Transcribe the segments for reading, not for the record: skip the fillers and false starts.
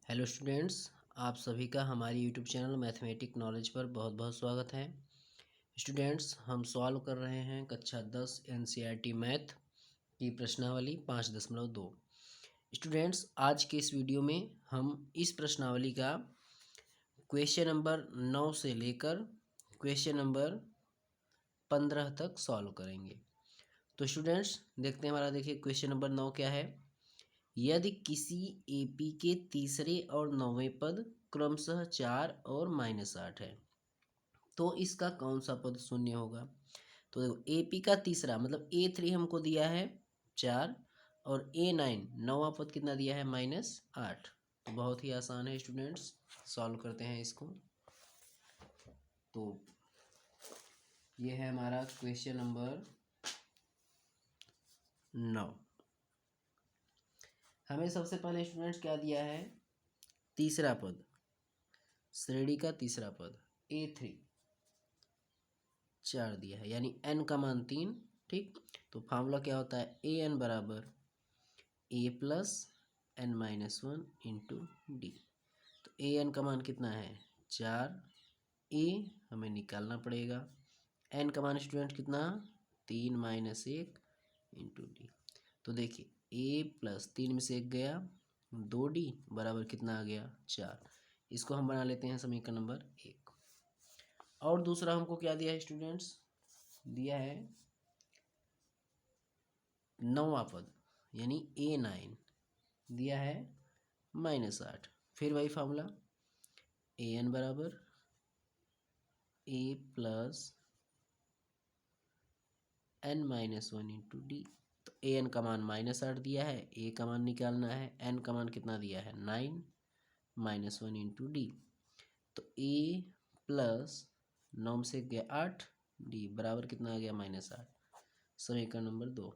Hello students, आप सभी का हमारी यूट्यूब चैनल मैथमेटिक नॉलेज पर बहुत बहुत स्वागत है। स्टूडेंट्स, हम सॉल्व कर रहे हैं कक्षा 10 एनसीईआरटी मैथ की प्रश्नावली 5.2। स्टूडेंट्स, आज के इस वीडियो में हम इस प्रश्नावली का क्वेश्चन नंबर 9 से लेकर क्वेश्चन नंबर 15 तक सॉल्व करेंगे। तो स्टूडेंट्स देखते हैं, हमारा देखिए क्वेश्चन नंबर 9 क्या है। यदि किसी एपी के तीसरे और नौवें पद क्रमशः 4 और -8 है तो इसका कौन सा पद शून्य होगा। तो देखो, एपी का तीसरा मतलब A3 हमको दिया है 4 और A9 नौवां पद कितना दिया है -8। तो बहुत ही आसान है स्टूडेंट्स, सॉल्व करते हैं इसको। तो ये है हमारा क्वेश्चन नंबर 9। हमें सबसे पहले स्टूडेंट्स क्या दिया है, तीसरा पद, श्रेणी का तीसरा पद A3 4 दिया है, यानी n का मान 3। ठीक, तो फार्मूला क्या होता है, ए एन बराबर a plus n minus 1 into D. तो ए एन का मान कितना है 4, ए हमें निकालना पड़ेगा, n का मान स्टूडेंट कितना 3 माइनस 1 इंटू डी। तो देखिए a प्लस 3 में से 1 गया 2d बराबर कितना आ गया 4। इसको हम बना लेते हैं समीकरण नंबर 1। और दूसरा हमको क्या दिया है स्टूडेंट्स, दिया है नौवां पद यानी A9 दिया है -8। फिर वही फार्मूला ए एन बराबर a plus n minus 1 into D. तो ए एन का मान -8 दिया है, a का मान निकालना है, n का मान कितना दिया है 9 माइनस 1 इंटू डी। तो a प्लस 9 में से गया 8, डी बराबर कितना आ गया -8। समीकरण नंबर 2।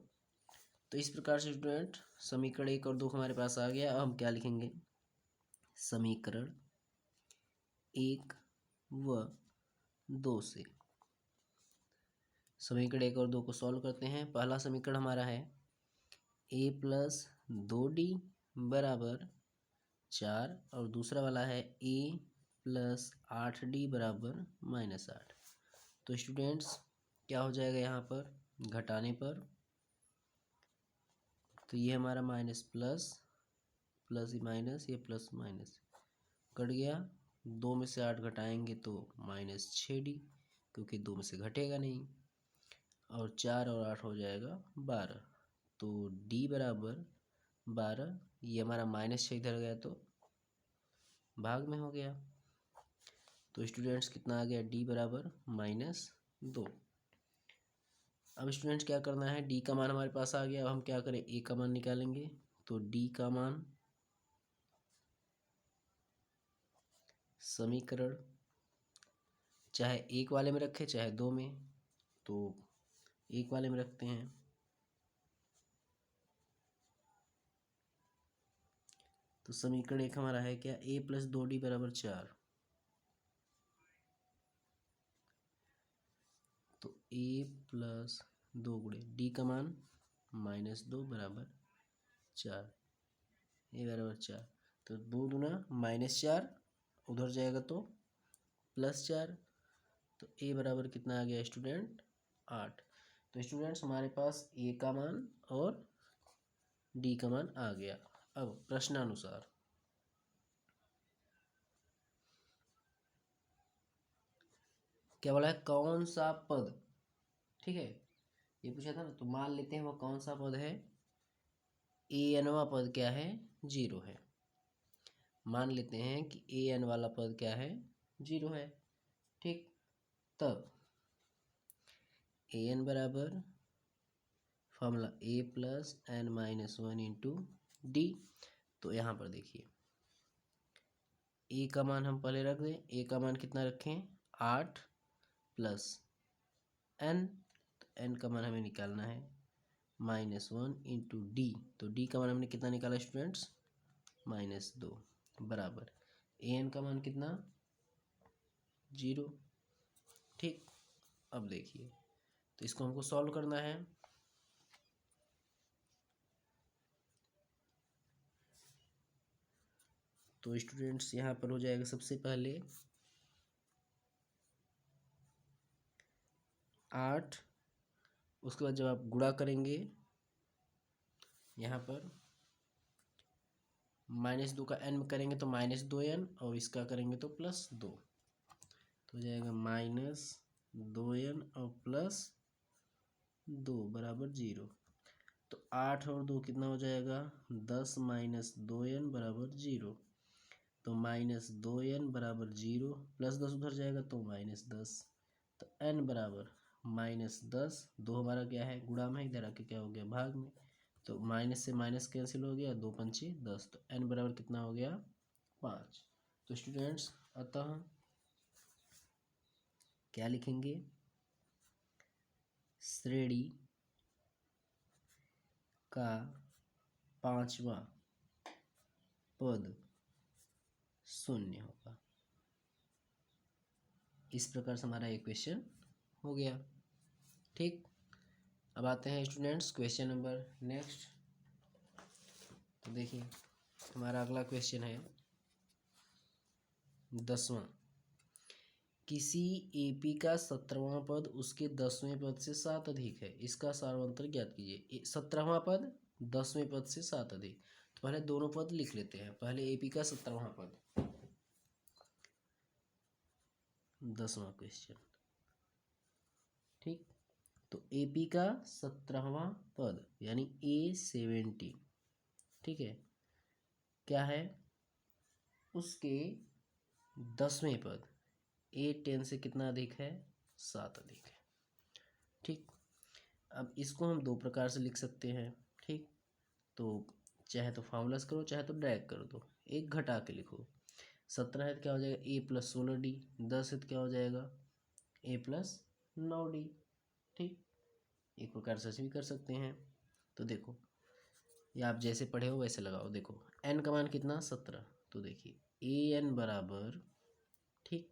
तो इस प्रकार से स्टूडेंट समीकरण 1 और 2 हमारे पास आ गया। अब हम क्या लिखेंगे, समीकरण 1 व 2 से समीकरण 1 और 2 को सॉल्व करते हैं। पहला समीकरण हमारा है a प्लस 2d बराबर 4 और दूसरा वाला है a प्लस 8d बराबर -8। तो स्टूडेंट्स क्या हो जाएगा यहाँ पर घटाने पर, तो ये हमारा माइनस प्लस प्लस माइनस, ये प्लस माइनस कट गया, 2 में से 8 घटाएंगे तो -6d, क्योंकि 2 में से घटेगा नहीं, और 4 और 8 हो जाएगा 12। तो d बराबर 12, ये हमारा -6 इधर गया तो भाग में हो गया। तो स्टूडेंट्स कितना आ गया, d बराबर -2। अब स्टूडेंट्स क्या करना है, d का मान हमारे पास आ गया। अब हम क्या करें, a का मान निकालेंगे। तो d का मान समीकरण चाहे एक वाले में रखे चाहे दो में, तो एक वाले में रखते हैं। तो समीकरण 1 हमारा है क्या, a प्लस 2d बराबर 4। तो a प्लस 2 गुणे d का मान -2 बराबर 4, a बराबर 4। तो 2 दूना -4, उधर जाएगा तो +4। तो a बराबर कितना आ गया स्टूडेंट 8। तो स्टूडेंट्स हमारे पास a का मान और d का मान आ गया। अब प्रश्नानुसार क्या बोला है, कौन सा पद, ठीक है ये पूछा था ना, तो मान लेते हैं वो कौन सा पद है, ए एनवा पद क्या है 0 है। मान लेते हैं कि ए एन वाला पद क्या है 0 है। ठीक, तब ए एन बराबर formula a plus n minus 1 into D. तो यहाँ पर देखिए a का मान हम पहले रख दें, a का मान कितना रखें 8 प्लस n, तो n का मान हमें निकालना है -1 इंटू डी। तो d का मान हमने कितना निकाला स्टूडेंट्स -2 बराबर ए एन का मान कितना 0। ठीक, अब देखिए, तो इसको हमको सॉल्व करना है। तो स्टूडेंट्स यहाँ पर हो जाएगा सबसे पहले 8, उसके बाद जब आप गुणा करेंगे यहाँ पर -2 का n में करेंगे तो -2n, और इसका करेंगे तो +2, तो हो जाएगा -2n और +2 बराबर 0। तो 8 और 2 कितना हो जाएगा 10 -2n बराबर 0। तो -2n बराबर 0, +10 उधर जाएगा तो -10, तो n बराबर -10। 2 हमारा क्या है गुणा में, इधर आके क्या हो गया भाग में, तो माइनस से माइनस कैंसिल हो गया, 2 पंचे 10, तो n बराबर कितना हो गया 5। तो स्टूडेंट्स अतः क्या लिखेंगे, श्रेणी का 5वां पद शून्य होगा। इस प्रकार से हमारा एक क्वेश्चन हो गया। ठीक, अब आते हैं स्टूडेंट्स क्वेश्चन नंबर नेक्स्ट। तो देखिए हमारा अगला क्वेश्चन है 10वां। किसी एपी का 17वां पद उसके 10वें पद से 7 अधिक है, इसका सारवंतर ज्ञात कीजिए। 17वां पद 10वें पद से 7 अधिक, तो पहले दोनों पद लिख लेते हैं। पहले एपी का 17वां पद, 10वां क्वेश्चन। ठीक, तो एपी का 17वां पद यानी A70, ठीक है, क्या है उसके 10वें पद A10 से कितना अधिक है 7 अधिक है। ठीक, अब इसको हम दो प्रकार से लिख सकते हैं। ठीक, तो चाहे तो फार्मूलास करो, चाहे तो डायरेक्ट कर दो, एक घटा के लिखो। 17 है तो क्या हो जाएगा A+16D, 10 है तो क्या हो जाएगा A+9D। ठीक, एक प्रकार से ऐसे भी कर सकते हैं। तो देखो ये आप जैसे पढ़े हो वैसे लगाओ। देखो n का मान कितना 17, तो देखिए an बराबर, ठीक,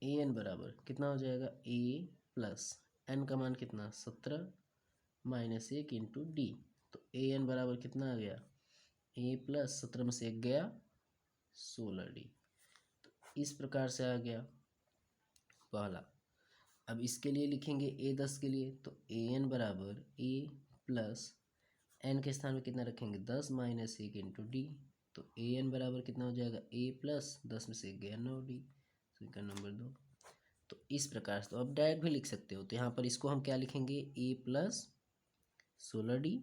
an बराबर कितना हो जाएगा a प्लस n का मान कितना 17 माइनस 1 इंटू डी, तो an बराबर कितना आ गया a प्लस 17 में से 1 गया 16D। तो इस प्रकार से आ गया पहला। अब इसके लिए लिखेंगे A10 के लिए, तो an बराबर a प्लस n के स्थान में कितना रखेंगे 10 माइनस 1 इंटू डी, तो an बराबर कितना हो जाएगा a प्लस 10 में से 1 गया 9D, तो इसका नंबर 2। तो इस प्रकार से तो आप डायरेक्ट भी लिख सकते हो। तो यहाँ पर इसको हम क्या लिखेंगे a प्लस 16D,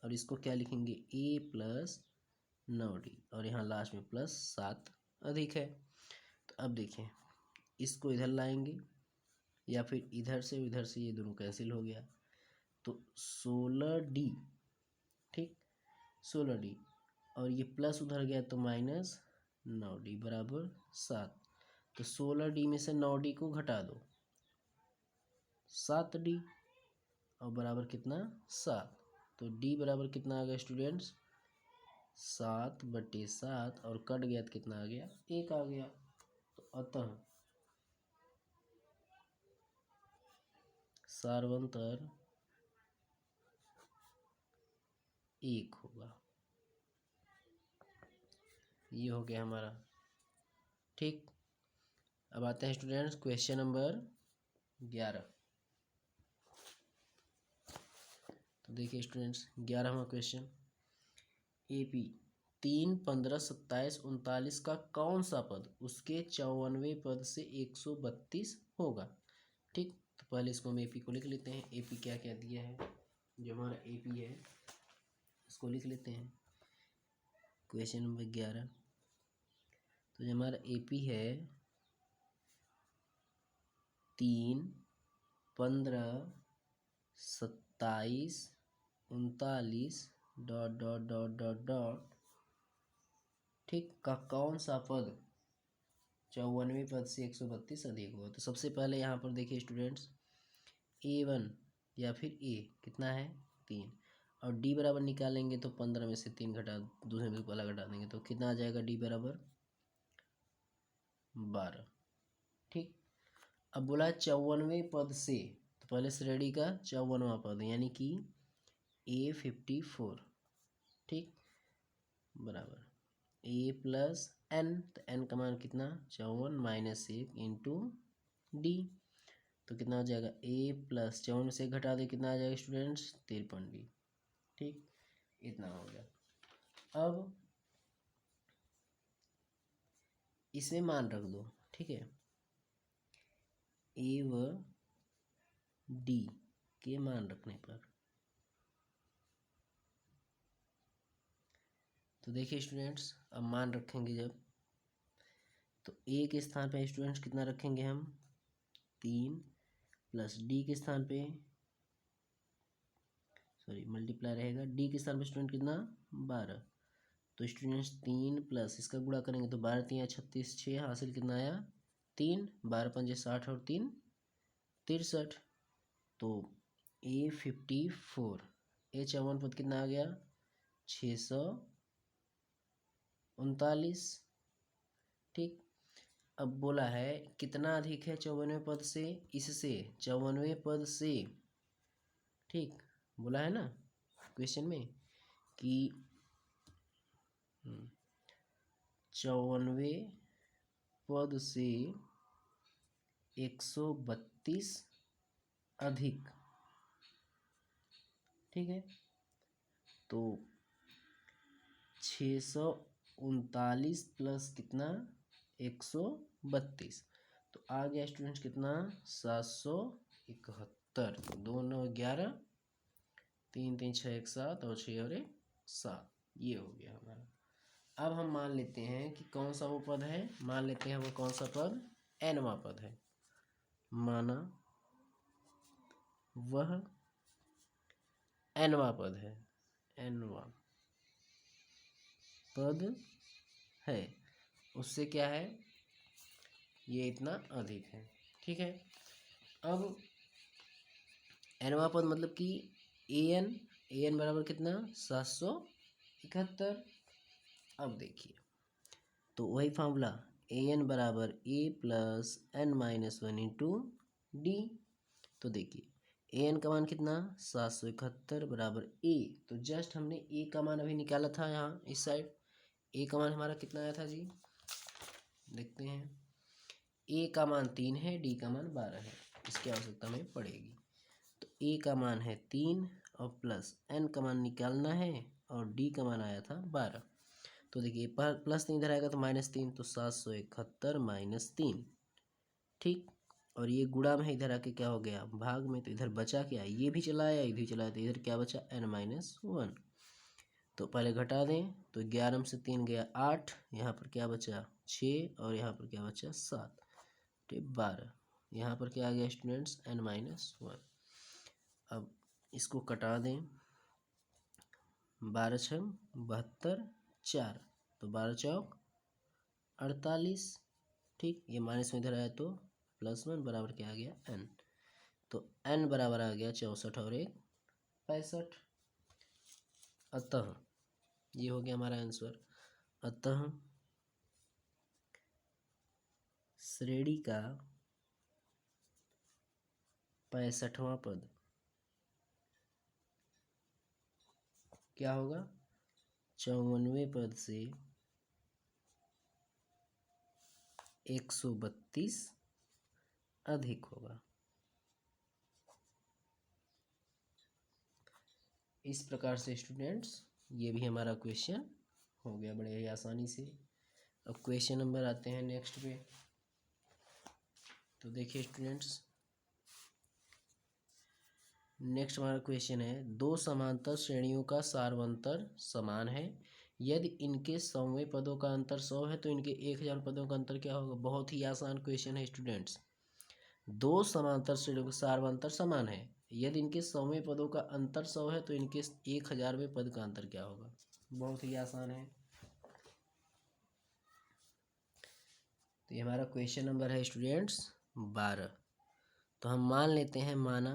और इसको क्या लिखेंगे a प्लस 9D, और यहाँ लास्ट में +7 अधिक है। तो अब देखिए इसको इधर लाएंगे या फिर इधर से ये दोनों कैंसिल हो गया, तो 16D, ठीक, 16D, और ये प्लस उधर गया तो -9D बराबर 7। तो 16D में से 9D को घटा दो 7D, और बराबर कितना 7। तो D बराबर कितना आ गया स्टूडेंट्स 7/7, और कट गया तो कितना आ गया 1 आ गया। तो अतः सारवंतर 1 होगा। ये हो गया हमारा। ठीक, अब आते हैं स्टूडेंट्स क्वेश्चन नंबर 11। तो देखिए स्टूडेंट्स 11वां क्वेश्चन, एपी 3, 15, 27, 39 का कौन सा पद उसके 54वें पद से 132 होगा। ठीक, तो पहले इसको हम एपी को लिख लेते हैं। एपी क्या क्या दिया है, जो हमारा एपी है इसको लिख लेते हैं। क्वेश्चन नंबर 11, तो जो हमारा एपी है 3, 15, 27, 39 ... ठीक, का कौन सा पद 54वें पद से 132 अधिक होगा। तो सबसे पहले यहाँ पर देखिए स्टूडेंट्स A1 या फिर A कितना है 3, और D बराबर निकालेंगे तो 15 में से 3 घटा, दूसरे में वाला घटा देंगे तो कितना आ जाएगा D बराबर 12। ठीक, अब बोला 54वें पद से, तो पहले श्रेणी का 54वां पद यानी कि A54, ठीक, बराबर ए प्लस एन, तो एन का मान कितना 54 माइनस 1 इंटू डी, तो कितना हो जाएगा ए प्लस 54 से घटा दे कितना आ जाएगा स्टूडेंट्स 53D। ठीक, इतना हो गया। अब इसमें मान रख दो, ठीक है, ए व डी के मान रखने पर, तो देखिए स्टूडेंट्स अब मान रखेंगे जब, तो ए के स्थान पे स्टूडेंट्स कितना रखेंगे हम 3 प्लस डी के स्थान पे, सॉरी मल्टीप्लाई रहेगा, डी के स्थान पे स्टूडेंट कितना 12, तो स्टूडेंट्स 3 प्लस इसका गुणा करेंगे तो 12 3 36, 6 हासिल कितना आया 3, 12 पंजे 60 और 3 63, तो A54 ए 54 पद कितना आ गया 639। ठीक, अब बोला है कितना अधिक है 54वें पद से, इससे 54वें पद से, ठीक, बोला है ना क्वेश्चन में कि 54वें पद से 132 अधिक, ठीक है, तो 639 प्लस कितना 132, तो आ गया स्टूडेंट्स कितना 771, 2 9 11, 3 3 6 1 7 और 6 और 1 7, ये हो गया हमारा। अब हम मान लेते हैं कि कौन सा वो पद है, मान लेते हैं वो कौन सा पद nवां पद है, माना वह nवां पद है, nवां पद है, उससे क्या है ये इतना अधिक है। ठीक है, अब nवां पद मतलब कि an बराबर कितना 771। अब देखिए तो वही फॉर्मूला an बराबर a plus n minus 1 into D, तो देखिए an का मान कितना 771 बराबर a, तो जस्ट हमने a का मान अभी निकाला था, यहाँ इस साइड a का मान हमारा कितना आया था जी, देखते हैं, a का मान 3 है, d का मान 12 है, इसकी आवश्यकता हमें पड़ेगी, तो a का मान है 3 और प्लस n का मान निकालना है और d का मान आया था 12, तो देखिए प्लस 3 इधर आएगा तो -3, तो 771 माइनस 3, ठीक, और ये गुणा में इधर आके क्या हो गया भाग में, तो इधर बचा क्या, ये भी चला आया, ये भी चला आया, तो इधर क्या बचा n-1, तो पहले घटा दें, तो 11 में से 3 गया 8, यहाँ पर क्या बचा 6 और यहाँ पर क्या बचा 7, तो 12, यहाँ पर क्या आ गया स्टूडेंट्स n-1। अब इसको कटा दें, 12 छम 72, 4, तो 12 चौक 48, ठीक, ये माइनस में इधर आया तो +1 बराबर क्या आ गया n, तो n बराबर आ गया 64 और 1 65, अतः ये हो गया हमारा आंसर। अतः श्रेणी का 65वां पद क्या होगा 54वें पद से 132 अधिक होगा। इस प्रकार से स्टूडेंट्स ये भी हमारा क्वेश्चन हो गया बड़े ही आसानी से। अब क्वेश्चन नंबर आते हैं नेक्स्ट पे, तो देखिए स्टूडेंट्स नेक्स्ट हमारा क्वेश्चन है, दो समांतर श्रेणियों का सार्वंतर समान है, यदि इनके 100वें पदों का अंतर 100 है तो इनके 1000 पदों का अंतर क्या होगा। बहुत ही आसान क्वेश्चन है स्टूडेंट्स, दो समांतर श्रेणियों का सार्वंतर समान है, यदि इनके 100वें पदों का अंतर 100 है तो इनके 1000वें पद का अंतर क्या होगा। बहुत ही आसान है, तो ये हमारा क्वेश्चन नंबर है स्टूडेंट्स 12। तो हम मान लेते हैं, माना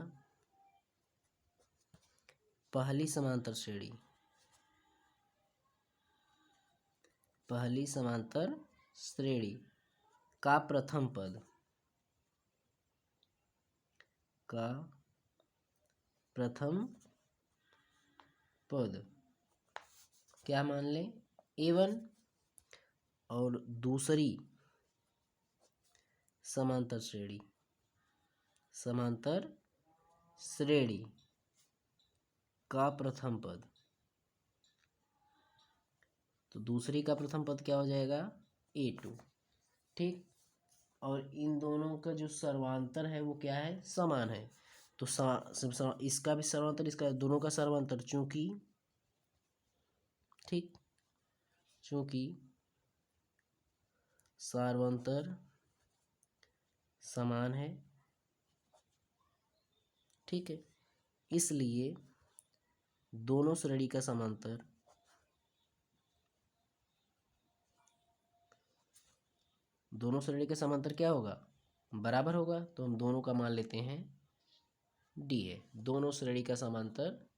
पहली समांतर श्रेणी, पहली समांतर श्रेणी का प्रथम पद का प्रथम पद क्या मान लें a1, और दूसरी समांतर श्रेणी का प्रथम पद, तो दूसरी का प्रथम पद क्या हो जाएगा a2। ठीक, और इन दोनों का जो सर्वांतर है वो क्या है, समान है। तो इसका भी सर्वांतर, इसका दोनों का सर्वांतर, चूंकि ठीक, चूंकि सर्वांतर समान है, ठीक है, इसलिए दोनों श्रेणी का समांतर क्या होगा, बराबर होगा। तो हम दोनों का मान लेते हैं डी है। दोनों श्रेणी का सर्वांतर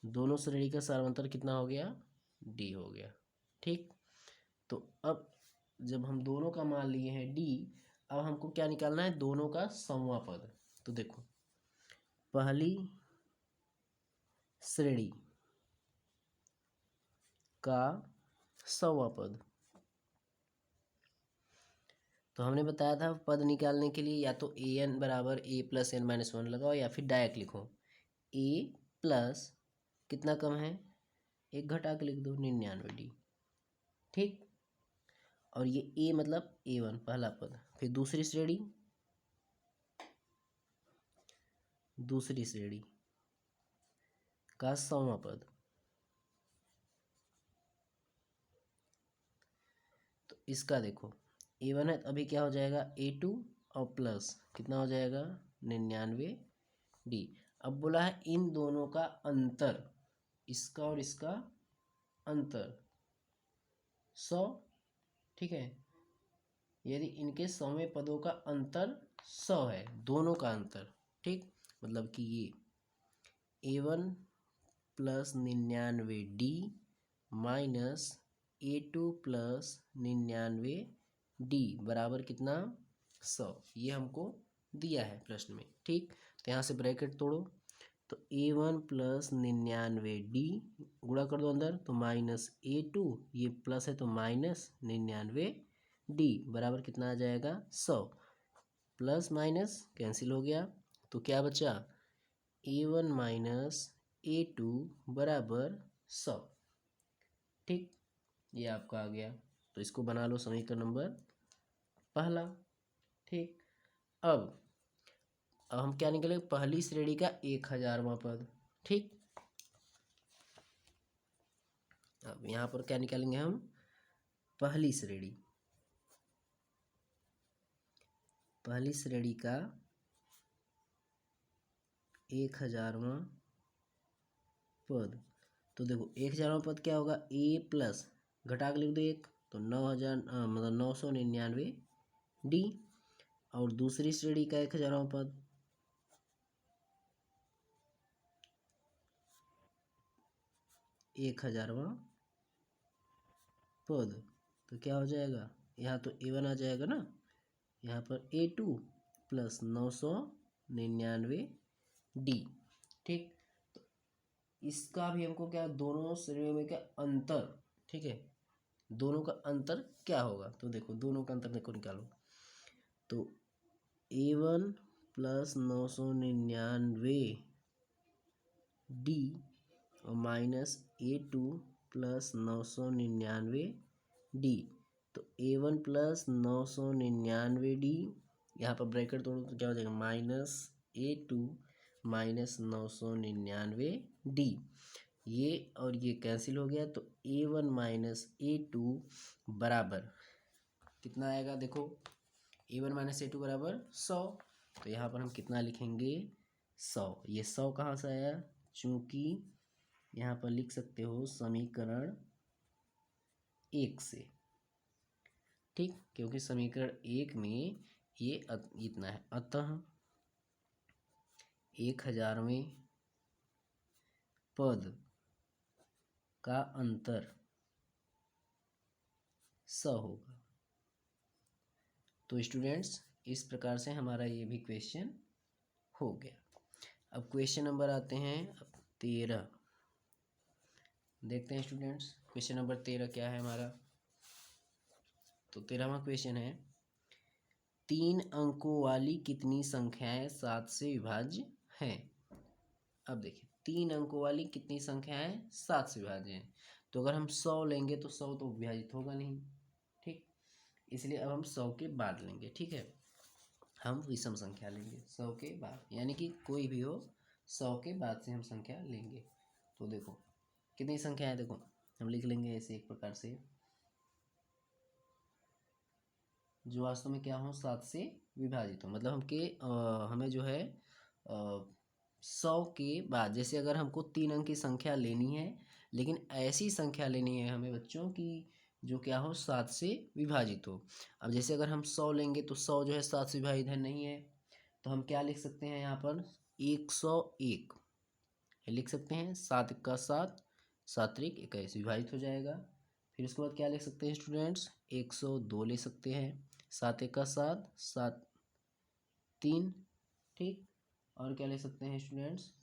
दोनों श्रेणी का सर्वांतर कितना हो गया, डी हो गया। ठीक, तो अब जब हम दोनों का मान लिए हैं डी, अब हमको क्या निकालना है, दोनों का समवा पद। तो देखो, पहली श्रेणी का सवा पद, तो हमने बताया था पद निकालने के लिए या तो ए एन बराबर A plus N minus one लगाओ, या फिर डायरेक्ट लिखो ए प्लस कितना कम है, एक घटा के लिख दो 99D। ठीक, और ये ए मतलब A1 पहला पद, फिर दूसरी श्रेणी का सौवा पद, तो इसका देखो A1 है तो अभी क्या हो जाएगा A2 और प्लस कितना हो जाएगा 99D। अब बोला है इन दोनों का अंतर, इसका और इसका अंतर 100। ठीक है, यदि इनके सौवें पदों का अंतर 100 है, दोनों का अंतर, ठीक, मतलब कि ये A1 plus 99D minus A2 plus 99D बराबर कितना 100, ये हमको दिया है प्रश्न में। ठीक, तो यहाँ से ब्रैकेट तोड़ो, तो A1 प्लस 99D गुणा कर दो अंदर, तो माइनस A2, ये प्लस है तो माइनस 99D बराबर कितना आ जाएगा 100। प्लस माइनस कैंसिल हो गया, तो क्या बचा A1 माइनस A2 बराबर 100। ठीक, ये आपका आ गया, तो इसको बना लो समीकरण नंबर पहला। ठीक, अब हम क्या निकले, पहली श्रेणी का 1000वां पद। ठीक, अब यहाँ पर क्या निकालेंगे हम, पहली श्रेणी का 1000वां पद। तो देखो 1000वां पद क्या होगा, ए प्लस घटा के लिख दो एक, तो 9000 मतलब 999D। और दूसरी श्रेणी का 1000वां पद, तो क्या हो जाएगा, यहाँ तो A1 आ जाएगा ना, यहाँ पर A2 प्लस 999D। ठीक, तो इसका भी हमको क्या, दोनों श्रेणियों में क्या अंतर, ठीक है, दोनों का अंतर क्या होगा, तो देखो दोनों का अंतर देखो निकालो, तो A1 प्लस 999D और माइनस A2 प्लस 999D, तो A1 प्लस 999D, यहाँ पर ब्रैकेट तोड़ो तो क्या हो जाएगा माइनस A2 माइनस 999D, ये और ये कैंसिल हो गया, तो A1 माइनस A2 बराबर कितना आएगा, देखो A1 माइनस A2 बराबर 100। तो यहाँ पर हम कितना लिखेंगे 100। ये 100 कहाँ से आया, चूंकि यहाँ पर लिख सकते हो समीकरण 1 से। ठीक, क्योंकि समीकरण 1 में ये इतना है, अतः 1000वें पद का अंतर 100 होगा। तो स्टूडेंट्स इस प्रकार से हमारा ये भी क्वेश्चन हो गया। अब क्वेश्चन नंबर आते हैं 13। देखते हैं स्टूडेंट्स क्वेश्चन नंबर 13 क्या है हमारा। तो 13वां क्वेश्चन है, 3 अंकों वाली कितनी संख्याएं 7 से विभाज्य हैं। अब देखिए 3 अंकों वाली कितनी संख्याएं 7 से विभाज्य हैं। तो अगर हम 100 लेंगे तो 100 तो विभाजित होगा नहीं, ठीक, इसलिए अब हम 100 के बाद लेंगे। ठीक है, हम विषम संख्या लेंगे 100 के बाद, यानी कि कोई भी हो 100 के बाद से हम संख्या लेंगे। तो देखो कितनी संख्या है, देखो हम लिख लेंगे ऐसे एक प्रकार से, जो वास्तव में क्या हो 7 से विभाजित हो, मतलब हमें जो है 100 के बाद, जैसे अगर हमको 3 अंक की संख्या लेनी है, लेकिन ऐसी संख्या लेनी है हमें बच्चों की जो क्या हो 7 से विभाजित हो। अब जैसे अगर हम 100 लेंगे तो 100 जो है 7 से विभाजित है, नहीं है, तो हम क्या लिख सकते हैं यहाँ पर 101 लिख सकते हैं। 7 इक्का 7, 7 त्रिक 21 विभाजित हो जाएगा। फिर उसके बाद क्या लिख सकते हैं स्टूडेंट्स 102 ले सकते हैं। 7 इक्का 7, 7 3, ठीक, और क्या ले सकते हैं स्टूडेंट्स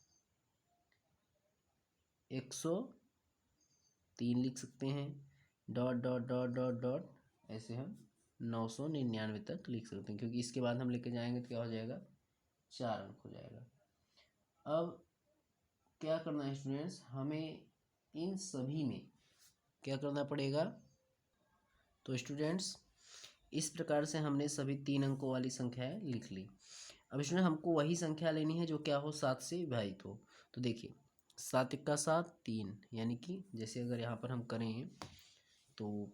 103 लिख सकते हैं। Dot dot dot dot dot ऐसे हम 999 तक लिख सकते हैं, क्योंकि इसके बाद हम लेके जाएंगे तो क्या हो जाएगा 4 अंक हो जाएगा। अब क्या करना है स्टूडेंट्स, हमें इन सभी में क्या करना पड़ेगा। तो स्टूडेंट्स इस प्रकार से हमने सभी 3 अंकों वाली संख्याएं लिख ली। अब इसमें हमको वही संख्या लेनी है जो क्या हो 7 से विभाजित हो। तो देखिए 7 इक्का 7 3, यानी कि जैसे अगर यहाँ पर हम करें तो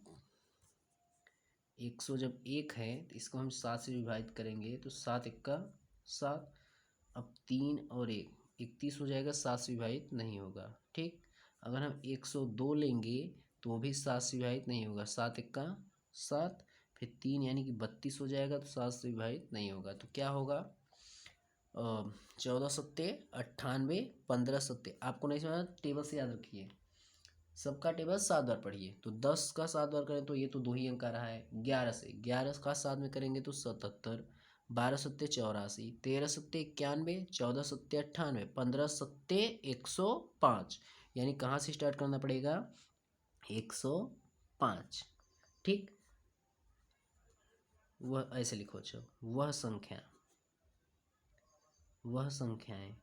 100 जब 1 है तो इसको हम 7 से विभाजित करेंगे तो 7 इक्का 7, अब 3 और 1 31 हो जाएगा, 7 से विभाजित नहीं होगा। ठीक, अगर हम 102 लेंगे तो वो भी 7 से विभाजित नहीं होगा। 7 इक्का 7, फिर 3 यानी कि 32 हो जाएगा, तो 7 से विभाजित नहीं होगा। तो क्या होगा 14 सत्ते 98, 15 सत्ते, आपको नहीं समझा टेबल से याद रखिए, सबका टेबल 7 बार पढ़िए। तो 10 का 7 बार करें तो ये तो 2 ही अंक आ रहा है। 11 से 11 का 7 में करेंगे तो 77, 12 सत्ते 84, 13 सत्ते 91, 14 सत्ते 98, 15 सत्ते 105, यानी कहाँ से स्टार्ट करना पड़ेगा 105। ठीक, वह ऐसे लिखो, अच्छा वह संख्याएं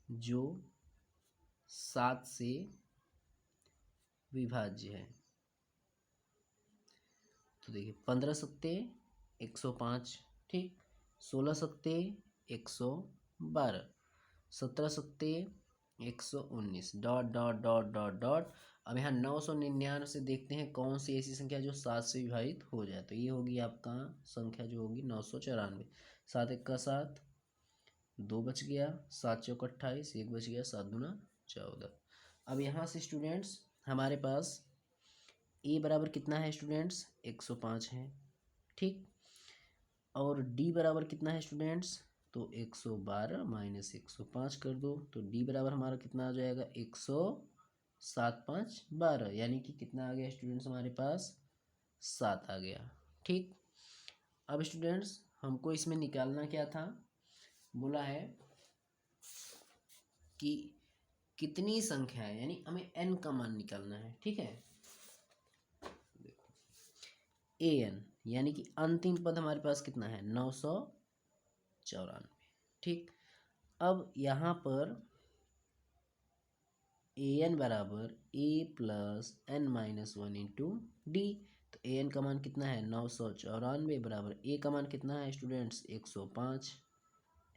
जो 7 से विभाज्य है। तो देखिए 15 सत्ते 105, ठीक, 16 सत्ते 112, 17 सत्ते 119, dot dot dot dot dot. अब यहाँ 999 से देखते हैं कौन सी ऐसी संख्या जो 7 से विभाजित हो जाए। तो ये होगी आपका संख्या जो होगी 994। 7 इक्का 7, 2 बच गया, 7 चौक 28, 1 बच गया, 7 दूना 14। अब यहाँ से स्टूडेंट्स हमारे पास ए बराबर कितना है स्टूडेंट्स 105 है, ठीक, और डी बराबर कितना है स्टूडेंट्स तो 112 माइनस 105 कर दो, तो डी बराबर हमारा कितना आ जाएगा 107 5 12, यानी कि कितना आ गया स्टूडेंट्स हमारे पास 7 आ गया। ठीक, अब स्टूडेंट्स हमको इसमें निकालना क्या था, बोला है कि कितनी संख्या है, यानी हमें एन का मान निकालना है। ठीक है, ए एन यानी कि अंतिम पद हमारे पास कितना है 994। ठीक, अब यहाँ पर ए एन बराबर A plus N minus 1 into D. तो ए एन का मान कितना है 994 बराबर ए का मान कितना है स्टूडेंट्स 105,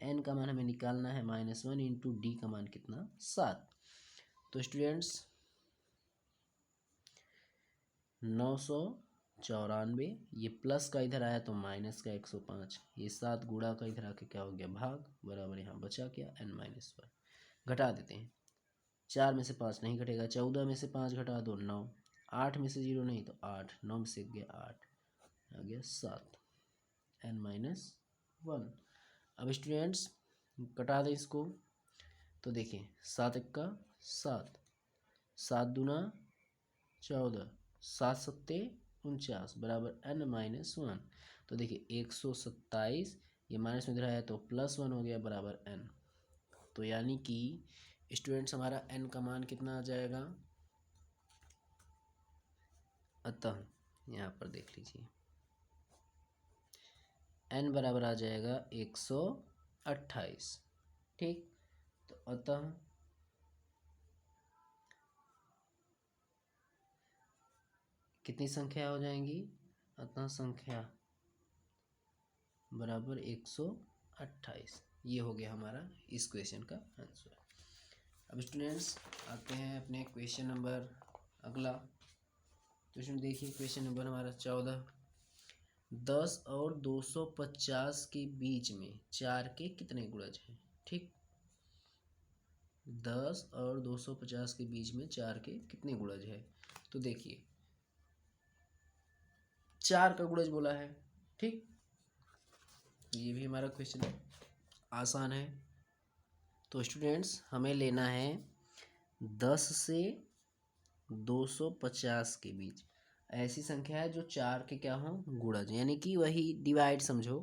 एन का मान हमें निकालना है -1 इंटू डी का मान कितना 7। तो स्टूडेंट्स 994, ये प्लस का इधर आया तो माइनस का 105, ये 7 गुणा का इधर आके क्या हो गया भाग, बराबर यहाँ बचा क्या n-1। घटा देते हैं, 4 में से 5 नहीं घटेगा, 14 में से 5 घटा दो 9, 8 में से 0 नहीं तो 8, 9 में से गया 8, आ गया 7 n-1। अब स्टूडेंट्स कटा दें इसको, तो देखिए 7 इक्का 7, 7 दूना 14, 7 सत्ते 49 बराबर n-1। तो देखिए 127, ये माइनस में इधर आया तो +1 हो गया बराबर n। तो यानी कि स्टूडेंट्स हमारा n का मान कितना आ जाएगा। अतः यहाँ पर देख लीजिए n बराबर आ जाएगा 128। ठीक, तो अतः कितनी संख्या हो जाएंगी, अतः संख्या बराबर 128। ये हो गया हमारा इस क्वेश्चन का आंसर। अब स्टूडेंट्स आते हैं अपने क्वेश्चन नंबर अगला। तो इसमें देखिए क्वेश्चन नंबर हमारा 14। 10 और 250 के बीच में 4 के कितने गुणज हैं। ठीक, 10 और 250 के बीच में 4 के कितने गुणज है। तो देखिए 4 का गुणज बोला है। ठीक, ये भी हमारा क्वेश्चन आसान है। तो स्टूडेंट्स हमें लेना है 10 से 250 के बीच ऐसी संख्या है जो 4 के क्या हों, गुणज, यानी कि वही डिवाइड समझो।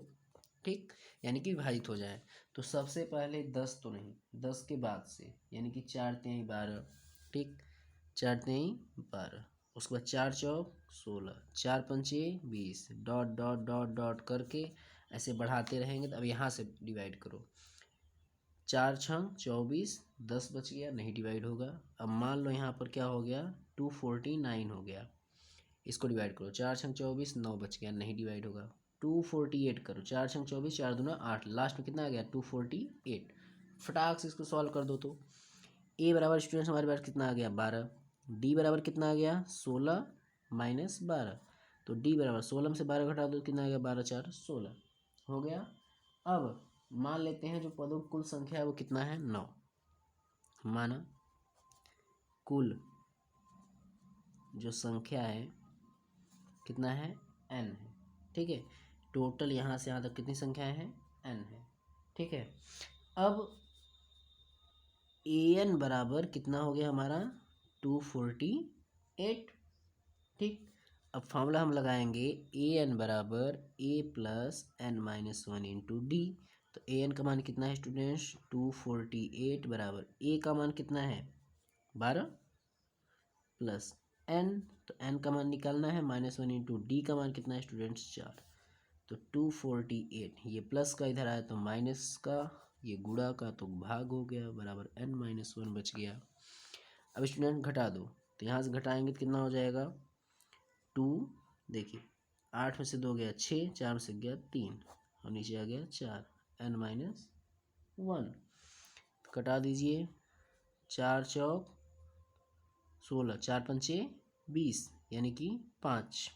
ठीक, यानी कि विभाजित हो जाए। तो सबसे पहले 10 तो नहीं, 10 के बाद से, यानी कि 4 तिहाई 12। ठीक, 4 तिहाई 12, उसके बाद 4 चौक 16, 4 पंचे 20, डॉट डॉट डॉट डॉट करके ऐसे बढ़ाते रहेंगे। तो अब यहाँ से डिवाइड करो, 4 छंग 24, 10 बच गया, नहीं डिवाइड होगा। अब मान लो यहाँ पर क्या हो गया, 249 हो गया। इसको डिवाइड करो, 4 छंग 24, 9 बच गया, नहीं डिवाइड होगा। 248 करो, 4 छंग 24, 4 दूना 8, लास्ट में कितना आ गया 248। फटाक से इसको सॉल्व कर दो। तो ए बराबर स्टूडेंट्स हमारे पास कितना आ गया 12, डी बराबर कितना आ गया 16 माइनस 12। तो डी बराबर 16 में से 12 घटा दो, कितना आ गया 12 4 16 हो गया। अब मान लेते हैं जो पदों की कुल संख्या है वो कितना है 9। माना कुल जो संख्या है कितना है n है। ठीक है, टोटल यहाँ से यहाँ तक कितनी संख्याएं हैं n है। ठीक है, अब an बराबर कितना हो गया हमारा 248। ठीक, अब फॉर्मूला हम लगाएंगे an बराबर a plus n minus 1 into D. तो an का मान कितना है स्टूडेंट्स 248 बराबर a का मान कितना है 12 प्लस n, तो n का मान निकालना है माइनस 1 इंटू डी का मान कितना है स्टूडेंट्स 4। तो 248, ये प्लस का इधर आया तो माइनस का, ये गुणा का तो भाग हो गया, बराबर n माइनस 1 बच गया। अब स्टूडेंट घटा दो, तो यहाँ से घटाएंगे तो कितना हो जाएगा 2, देखिए 8 में से 2 गया 6, 4 में से गया 3 और नीचे आ गया 4, n माइनस 1। कटा दीजिए, 4 चौक 16, 4 पंचे 20, यानी कि 5,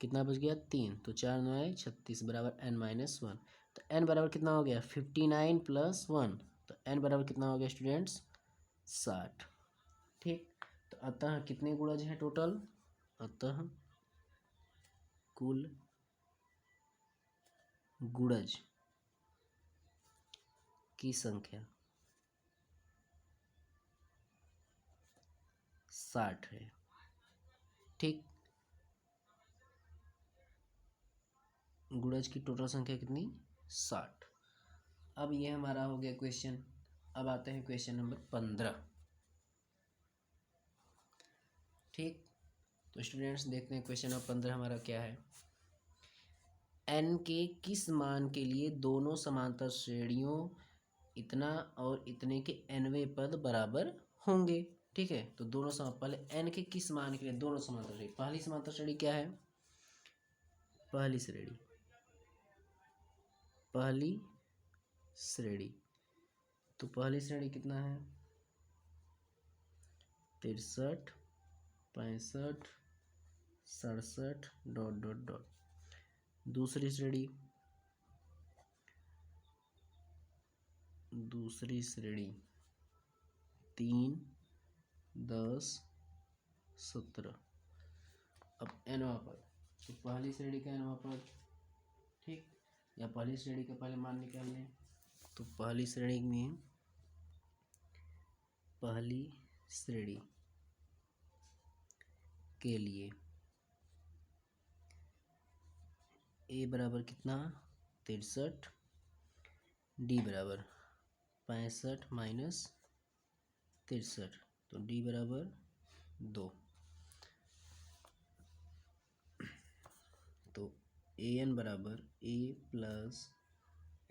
कितना बच गया 3, तो 4 9 36 बराबर n माइनस 1। तो n बराबर कितना हो गया 59 प्लस 1, तो n बराबर कितना हो गया स्टूडेंट्स 60। ठीक, तो अतः कितने गुणज हैं टोटल, अतः कुल गुणज की संख्या 60 है। ठीक, गुणज की टोटल संख्या कितनी 60। अब ये हमारा हो गया क्वेश्चन। अब आते हैं क्वेश्चन नंबर 15। ठीक, तो स्टूडेंट्स देखते हैं क्वेश्चन नंबर 15 हमारा क्या है। n के किस मान के लिए दोनों समांतर श्रेणियों इतना और इतने के nवें पद बराबर होंगे। ठीक है, तो दोनों पहले n के किस मान के लिए दोनों समांतर श्रेणी, पहली समांतर श्रेणी क्या है, पहली श्रेणी, पहली श्रेणी, तो पहली श्रेणी कितना है 63 65 67 डॉट डॉट डॉट। दूसरी श्रेणी, दूसरी श्रेणी 3 10 17। अब nवां पद, तो पहली श्रेणी का nवां पद। ठीक, या पहली श्रेणी का पहले मान निकाल लें। तो पहली श्रेणी में, पहली श्रेणी के लिए a बराबर कितना 63, d बराबर 65 माइनस 63, तो डी बराबर 2। तो ए एन बराबर A plus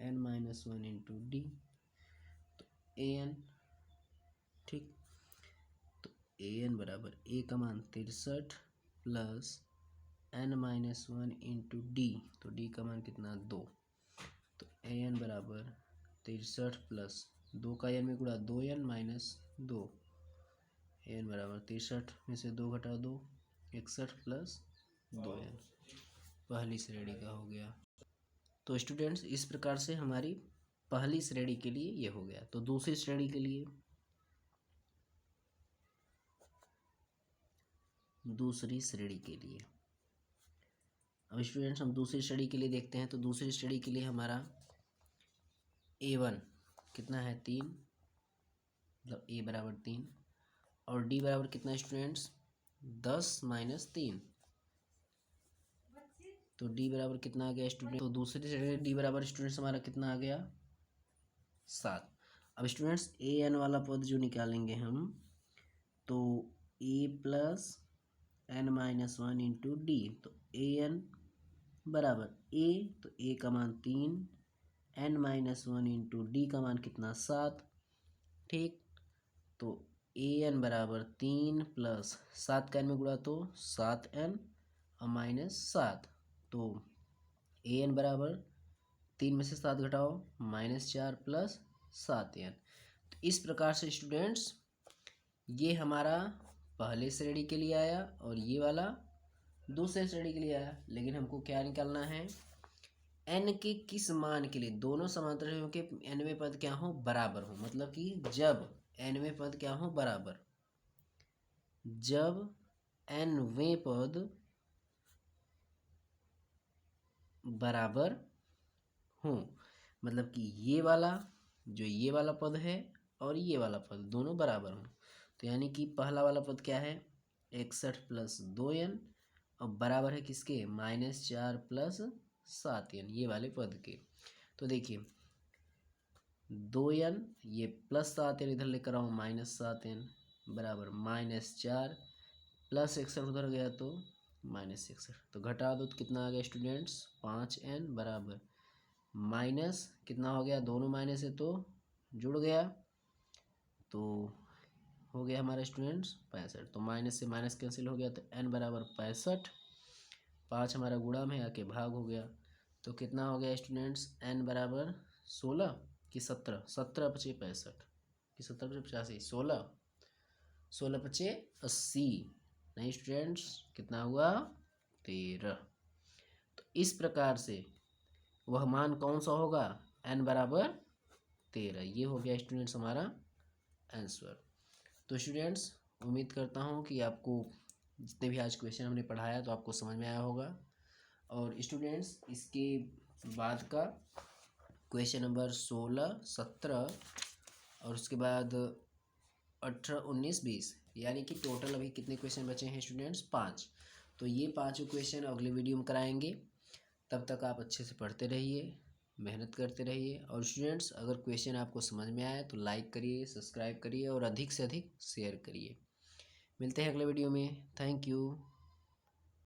N minus 1 into D. तो ए एन, ठीक, तो ए एन बराबर ए का मान 63 plus N minus 1 into D, तो डी का मान कितना 2। तो ए एन बराबर 63 प्लस 2 का एन में गुणा 2 एन माइनस 2, एन बराबर 63 में से 2 घटा 2, 61 प्लस 2 एन, पहली श्रेणी का हो गया। तो स्टूडेंट्स इस प्रकार से हमारी पहली श्रेणी के लिए ये हो गया। तो दूसरी श्रेणी के लिए, दूसरी श्रेणी के लिए अब स्टूडेंट्स हम दूसरी श्रेणी के लिए देखते हैं। तो दूसरी श्रेणी के लिए हमारा A1 कितना है 3, मतलब A बराबर 3, और D बराबर कितना स्टूडेंट्स 10 माइनस 3, तो D बराबर कितना आ गया स्टूडेंट। तो दूसरी श्रेणी D बराबर स्टूडेंट्स हमारा कितना आ गया 7। अब स्टूडेंट्स AN वाला पद जो निकालेंगे हम, तो A plus N minus 1 into D, तो AN बराबर A, तो A का मान 3, एन माइनस 1 इंटू डी का मान कितना 7, ठीक। तो AN बराबर 3 प्लस 7 का एन में गुणा तो 7n और माइनस 7, तो AN बराबर 3 में से 7 घटाओ -4 प्लस 7n। तो इस प्रकार से स्टूडेंट्स ये हमारा पहले श्रेणी के लिए आया और ये वाला दूसरे श्रेणी के लिए आया। लेकिन हमको क्या निकालना है, n के किस मान के लिए दोनों समांतर हैं कि nवें पद क्या हो बराबर हो, मतलब कि जब nवें पद क्या हो बराबर, जब nवें पद बराबर हो, मतलब कि ये वाला जो ये वाला पद है और ये वाला पद दोनों बराबर हो। तो यानी कि पहला वाला पद क्या है 61 प्लस 2n और बराबर है किसके -4 प्लस 7n, ये वाले पद के। तो देखिए 2n ये प्लस 7n इधर लेकर आओ -7n बराबर -4 प्लस 61 उधर गया तो -61, तो घटा दो तो कितना आ गया स्टूडेंट्स 5n बराबर माइनस कितना हो गया, दोनों माइनस है तो जुड़ गया, तो हो गया हमारा स्टूडेंट्स 65। तो माइनस से माइनस कैंसिल हो गया, तो n बराबर 65, 5 हमारा गुणा में आके भाग हो गया, तो कितना हो गया स्टूडेंट्स n बराबर 16 कि 17, 17 पचे 65 कि 17 पचे 85, 16, 16 पचे 80, नहीं स्टूडेंट्स कितना हुआ 13। तो इस प्रकार से वह मान कौन सा होगा n बराबर 13, ये हो गया स्टूडेंट्स हमारा आंसर। तो स्टूडेंट्स उम्मीद करता हूँ कि आपको जितने भी आज क्वेश्चन हमने पढ़ाया तो आपको समझ में आया होगा। और स्टूडेंट्स इसके बाद का क्वेश्चन नंबर 16, 17 और उसके बाद 18, 19, 20, यानी कि टोटल अभी कितने क्वेश्चन बचे हैं स्टूडेंट्स 5। तो ये 5 क्वेश्चन अगले वीडियो में कराएंगे। तब तक आप अच्छे से पढ़ते रहिए, मेहनत करते रहिए। और स्टूडेंट्स अगर क्वेश्चन आपको समझ में आए तो लाइक करिए, सब्सक्राइब करिए और अधिक से अधिक शेयर करिए। मिलते हैं अगले वीडियो में। Thank you.